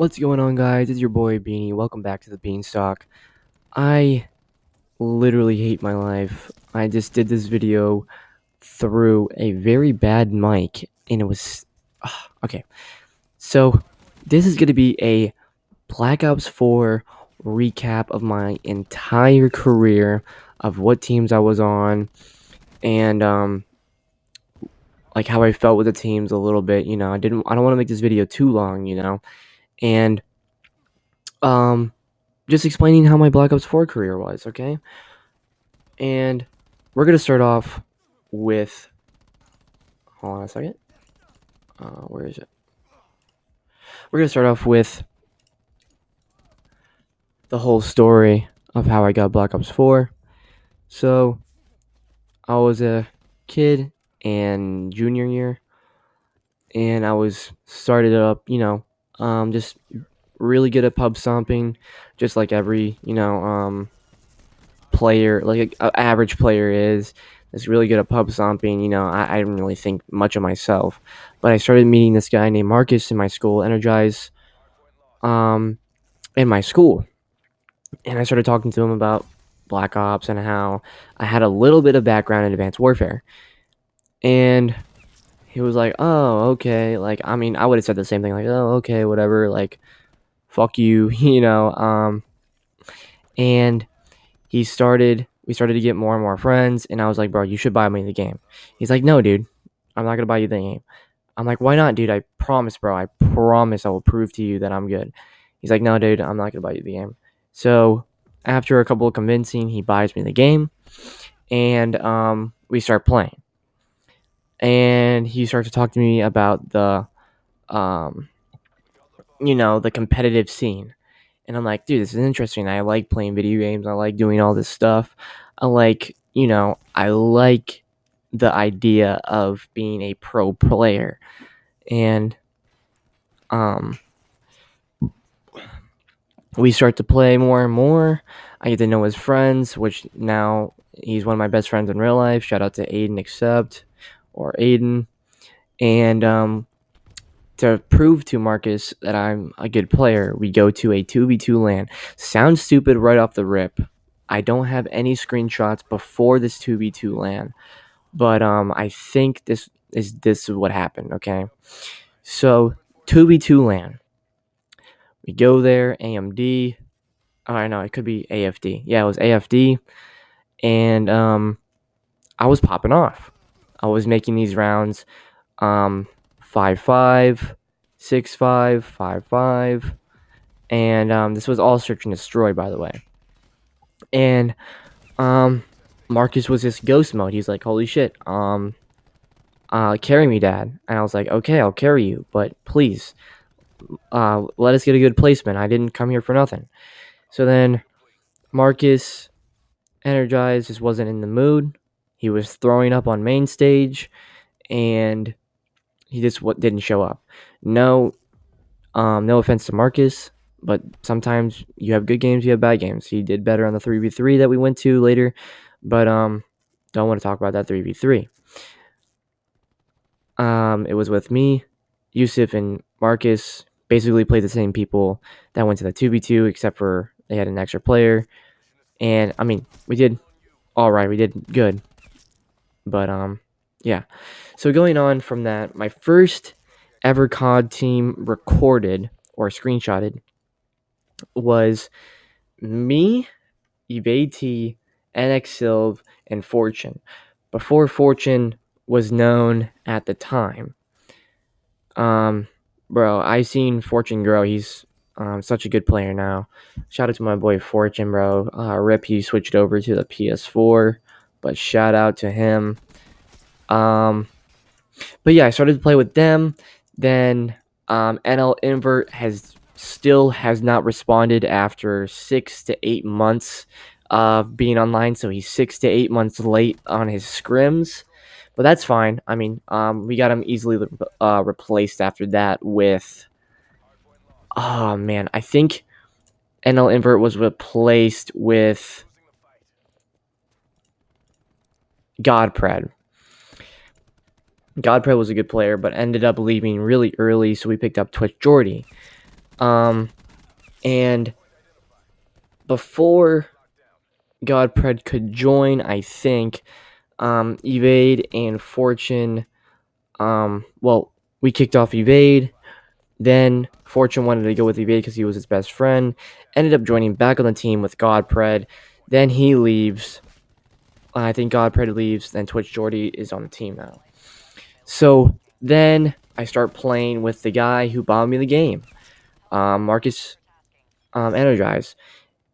What's going on, guys? It's your boy Beanie. Welcome back to the Beanstalk. I literally hate my life. I just did this video through a very bad mic, and it was okay. So this is gonna be a Black Ops 4 recap of my entire career, of what teams I was on, and like how I felt with the teams a little bit. I don't want to make this video too long, and um. just explaining how my Black Ops 4 career was, okay? And we're going to start off with... Hold on a second. Where is it? We're going to start off with the whole story of how I got Black Ops 4. So, I was a kid in junior year, and I was started up, just really good at pub stomping, just like every, player, like an average player is really good at pub stomping. I didn't really think much of myself, but I started meeting this guy named Marcus in my school, Energize, um, in my school, and I started talking to him about Black Ops and how I had a little bit of background in Advanced Warfare, and he was like, "Oh, okay." Like, I mean, I would have said the same thing, like, "Oh, okay, whatever." Like, fuck you, and we started to get more and more friends, and I was like, "Bro, you should buy me the game." He's like, "No, dude, I'm not gonna buy you the game." I'm like, "Why not, dude? I promise, bro. I promise I will prove to you that I'm good." He's like, "No, dude, I'm not gonna buy you the game." So after a couple of convincing, he buys me the game, and we start playing. And he starts to talk to me about um, the competitive scene. And I'm like, dude, this is interesting. I like playing video games. I like doing all this stuff. I like the idea of being a pro player. And um, we start to play more and more. I get to know his friends, which now he's one of my best friends in real life. Shout out to Aiden Accept or Aiden. And to prove to Marcus that I'm a good player, we go to a 2v2 LAN. Sounds stupid right off the rip. I don't have any screenshots before this 2v2 LAN, but I think this is what happened, okay? So 2v2 LAN. We go there, AMD. Oh, I know, it could be AFD. Yeah, it was AFD, and I was popping off. I was making these rounds 5-5, 6-5, 5-5, and this was all search and destroy, by the way. And Marcus was just ghost mode. He's like, "Holy shit, carry me, dad." And I was like, "Okay, I'll carry you, but please, let us get a good placement. I didn't come here for nothing." So then Marcus, energized, just wasn't in the mood. He was throwing up on main stage, and he just didn't show up. No offense to Marcus, but sometimes you have good games, you have bad games. He did better on the 3v3 that we went to later, but don't want to talk about that 3v3. It was with me, Yusuf, and Marcus. Basically played the same people that went to the 2v2, except for they had an extra player. And I mean, we did all right. We did good, but yeah. So going on from that, my first ever COD team recorded or screenshotted was me, Evade T, NX Silv, and Fortune. Before Fortune was known at the time. Bro, I seen Fortune grow. He's such a good player now. Shout out to my boy Fortune, bro. Rip, he switched over to the PS4, but shout out to him. But yeah, I started to play with them. Then NL Invert has not responded after 6 to 8 months of being online, so he's 6 to 8 months late on his scrims, but that's fine. I mean, we got him easily replaced after that with, oh man, I think NL Invert was replaced with Godpred. Godpred was a good player, but ended up leaving really early, so we picked up Twitch Jordy. And before Godpred could join, I think Evade and Fortune. Well, we kicked off Evade. Then Fortune wanted to go with Evade because he was his best friend. Ended up joining back on the team with Godpred. Then he leaves. I think Godpred leaves. Then Twitch Jordy is on the team now. So then I start playing with the guy who bought me the game, Marcus Energize,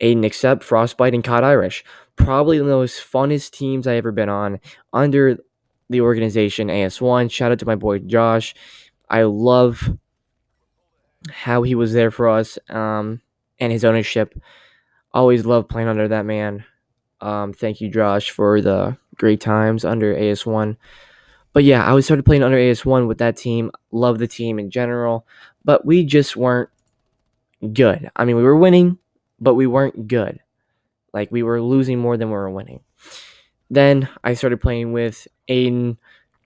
Aiden Accept, Frostbite, and Cod Irish. Probably the most funnest teams I ever been on under the organization AS1. Shout out to my boy Josh. I love how he was there for us and his ownership. Always loved playing under that man. Thank you, Josh, for the great times under AS1. But yeah, I started playing under AS1 with that team. Love the team in general, but we just weren't good. I mean, we were winning, but we weren't good. Like, we were losing more than we were winning. Then I started playing with Aiden,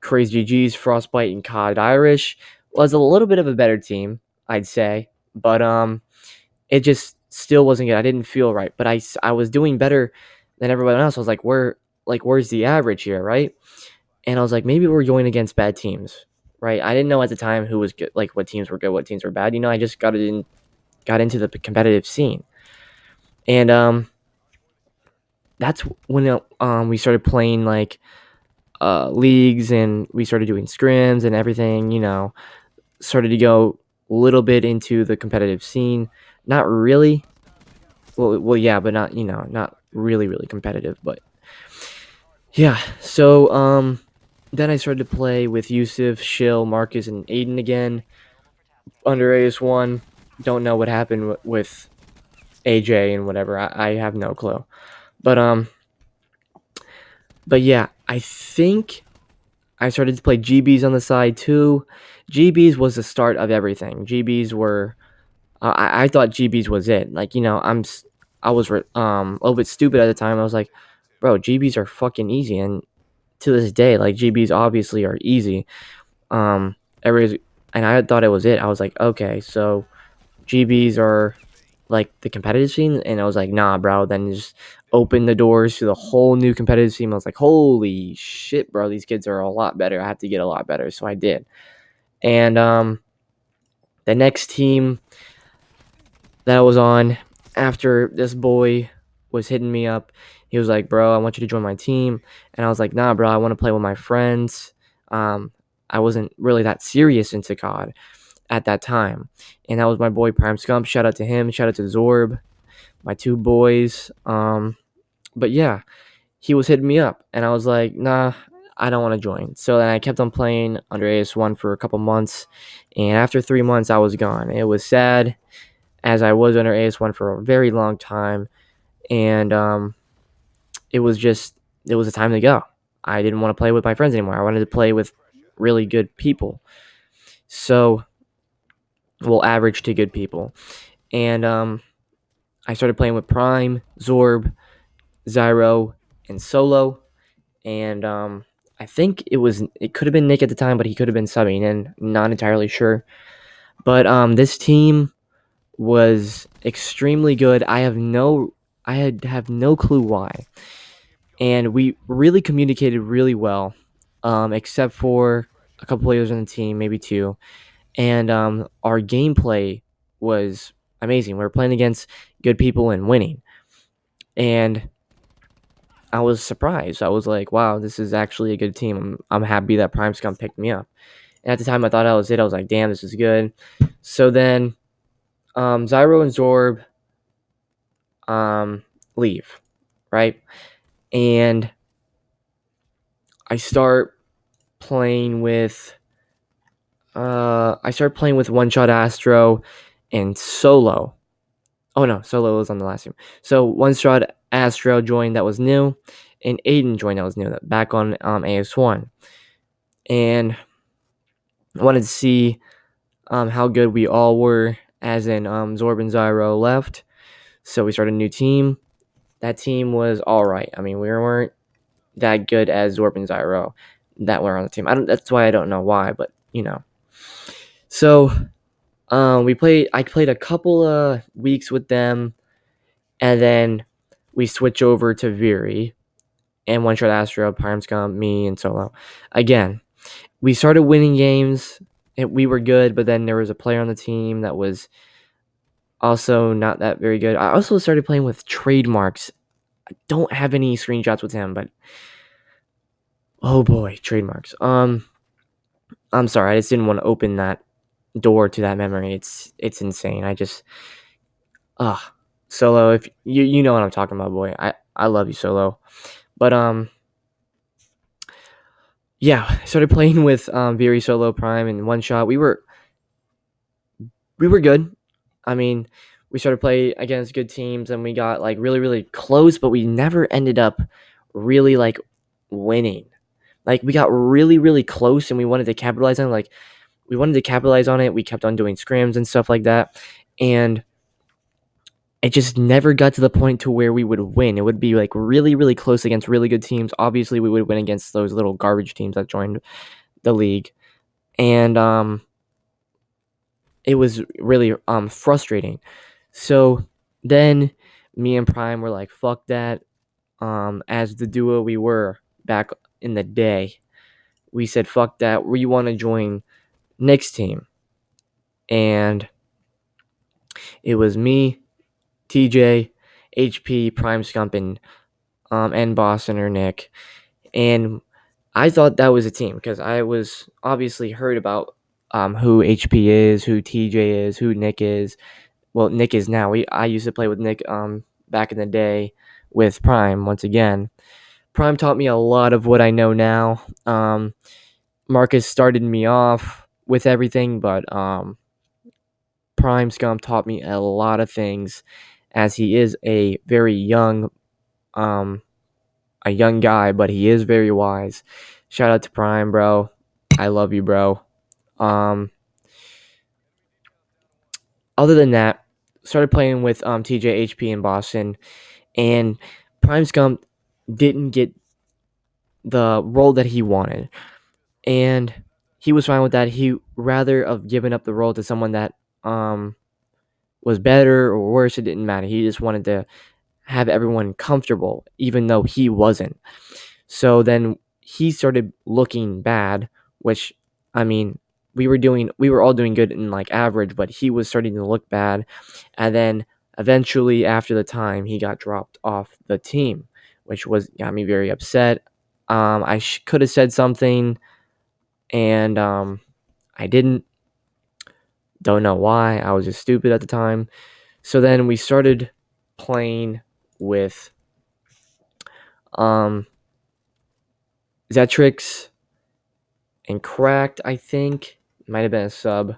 Crazy GG's, Frostbite, and Cod Irish. Was a little bit of a better team, I'd say, but it just still wasn't good. I didn't feel right, but I was doing better than everyone else. I was like, where's the average here, right? And I was like, maybe we're going against bad teams, right? I didn't know at the time who was good, like what teams were good, what teams were bad. I just got into the competitive scene, and that's when we started playing like leagues, and we started doing scrims and everything. Started to go a little bit into the competitive scene. Not really. Well, yeah, but not not really, really competitive. But yeah, so then I started to play with Yusuf, Shill, Marcus, and Aiden again under AS1. Don't know what happened with AJ and whatever. I have no clue. But yeah, I think I started to play GBs on the side too. GBs was the start of everything. GBs were I thought GBs was it. Like, I was a little bit stupid at the time. I was like, bro, GBs are fucking easy, and to this day, like, GBs obviously are easy. Everybody's, and I thought it was it. I was like, okay, so GBs are like the competitive scene, and I was like, nah, bro. Then just open the doors to the whole new competitive scene. I was like, holy shit, bro, these kids are a lot better. I have to get a lot better, so I did. And the next team that I was on after this boy was hitting me up, he was like, bro, I want you to join my team. And I was like, nah, bro, I want to play with my friends. I wasn't really that serious into COD at that time. And that was my boy Prime Scump. Shout out to him. Shout out to Zorb, my two boys. But yeah, he was hitting me up, and I was like, nah, I don't want to join. So then I kept on playing under AS1 for a couple months, and after 3 months, I was gone. It was sad, as I was under AS1 for a very long time, and it was a time to go. I didn't want to play with my friends anymore. I wanted to play with really good people. So, well, average to good people. And I started playing with Prime, Zorb, Zyro, and Solo. And I think it could have been Nick at the time, but he could have been subbing in. Not entirely sure. But this team was extremely good. I have no clue why. And we really communicated really well, except for a couple players on the team, maybe two. And our gameplay was amazing. We were playing against good people and winning. And I was surprised. I was like, wow, this is actually a good team. I'm happy that Prime Scum picked me up. And at the time, I thought that was it. I was like, damn, this is good. So then Zyro and Zorb leave, right? And I start playing with One Shot Astro and Solo. Oh no, Solo was on the last team. So One Shot Astro joined, that was new, and Aiden joined, that was new, back on AS1. And I wanted to see how good we all were, as in Zorb and Zyro left. So we started a new team. That team was all right. I mean, we weren't that good as Zorb and Zyro that were on the team. That's why I don't know why, but So I played a couple of weeks with them, and then we switch over to Viri and One Shot Astro, Prime Scum, me, and Solo. Again, we started winning games. We were good, but then there was a player on the team that was also not that very good. I also started playing with Trademarks. I don't have any screenshots with him, but oh boy, Trademarks. I'm sorry, I just didn't want to open that door to that memory. It's insane. I just Solo, if you know what I'm talking about, boy. I love you, Solo. But yeah, I started playing with Viri Solo Prime and One Shot. We were good. I mean, we started play against good teams and we got like really really close, but we never ended up really like winning. Like we got really really close and we wanted to capitalize on it. Like we wanted to capitalize on it. We kept on doing scrims and stuff like that. And it just never got to the point to where we would win. It would be like really really close against really good teams. Obviously, we would win against those little garbage teams that joined the league. And it was really frustrating. So then me and Prime were like, fuck that. As the duo we were back in the day, we said, fuck that. We want to join Nick's team. And it was me, TJ, HP, Prime Scump, and Boston or Nick. And I thought that was a team because I was obviously heard about who HP is, who TJ is, who Nick is. Well, Nick is now. I used to play with Nick back in the day with Prime once again. Prime taught me a lot of what I know now. Marcus started me off with everything, but Prime Scum taught me a lot of things as he is a very young a young guy, but he is very wise. Shout out to Prime, bro. I love you, bro. Um Other than that, started playing with TJ HP in Boston, and Prime Scum didn't get the role that he wanted. And he was fine with that. He rather have given up the role to someone that was better or worse, it didn't matter. He just wanted to have everyone comfortable, even though he wasn't. So then he started looking bad, which I mean, we were all doing good in like average, but he was starting to look bad. And then eventually after the time he got dropped off the team, which was got me very upset. I could have said something and I didn't. Don't know why. I was just stupid at the time. So then we started playing with um Zetrix and Cracked, I think. Might have been a sub.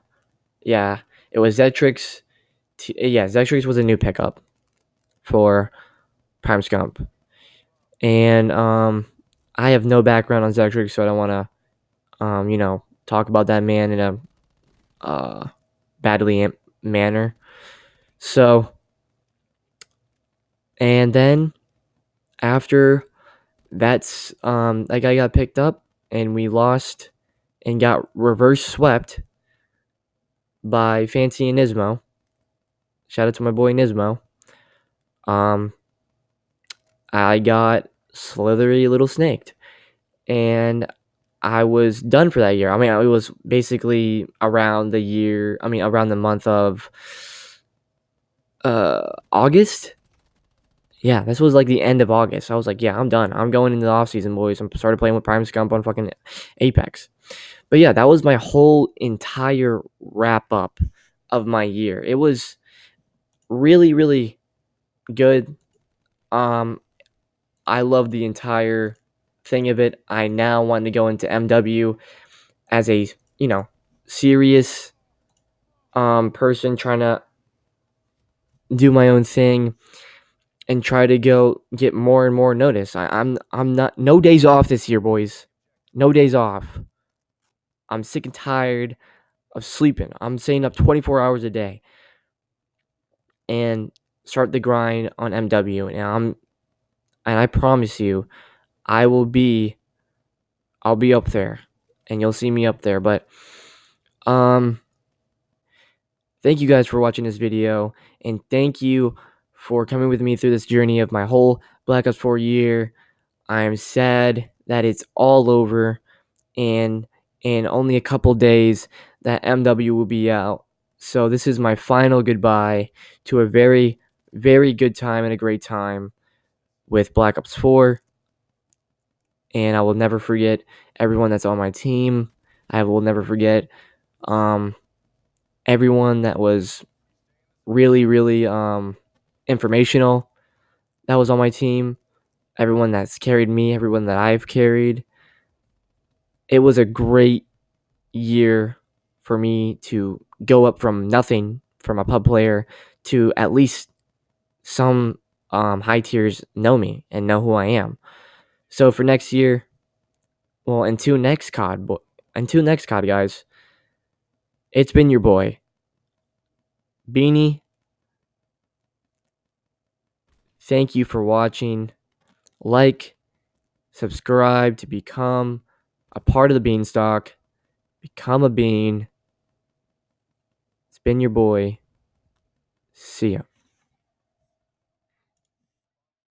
Yeah, it was Zetrix. Yeah, Zetrix was a new pickup for Prime Scump. And I have no background on Zetrix, so I don't want to talk about that man in a badly manner. So, and then after that's like I got picked up and we lost and got reverse swept by Fancy and Nismo. Shout out to my boy Nismo. Um, I got slithery little snaked, and I was done for that year. I mean, it was basically around the year. I mean, around the month of August. Yeah, this was like the end of August. I was like, yeah, I'm done. I'm going into the off season, boys. I'm started playing with Prime Scump on fucking Apex. But yeah, that was my whole entire wrap up of my year. It was really, really good. Um, I love the entire thing of it. I now want to go into MW as a serious person trying to do my own thing and try to go get more and more notice. I'm not no days off this year, boys. No days off. I'm sick and tired of sleeping. I'm staying up 24 hours a day and start the grind on MW. And I promise you, I'll be up there, and you'll see me up there. But um, Thank you guys for watching this video, and thank you for coming with me through this journey of my whole Black Ops 4 year. I am sad that it's all over, and in only a couple days that MW will be out. So this is my final goodbye to a very, very good time and a great time with Black Ops 4. And I will never forget everyone that's on my team. I will never forget everyone that was really, really informational that was on my team. Everyone that's carried me, everyone that I've carried. It was a great year for me to go up from nothing, from a pub player, to at least some high tiers know me and know who I am. So for next year, well, until next COD, guys, it's been your boy, Beanie. Thank you for watching. Like, subscribe to become a part of the Beanstalk. Become a bean. It's been your boy. See ya.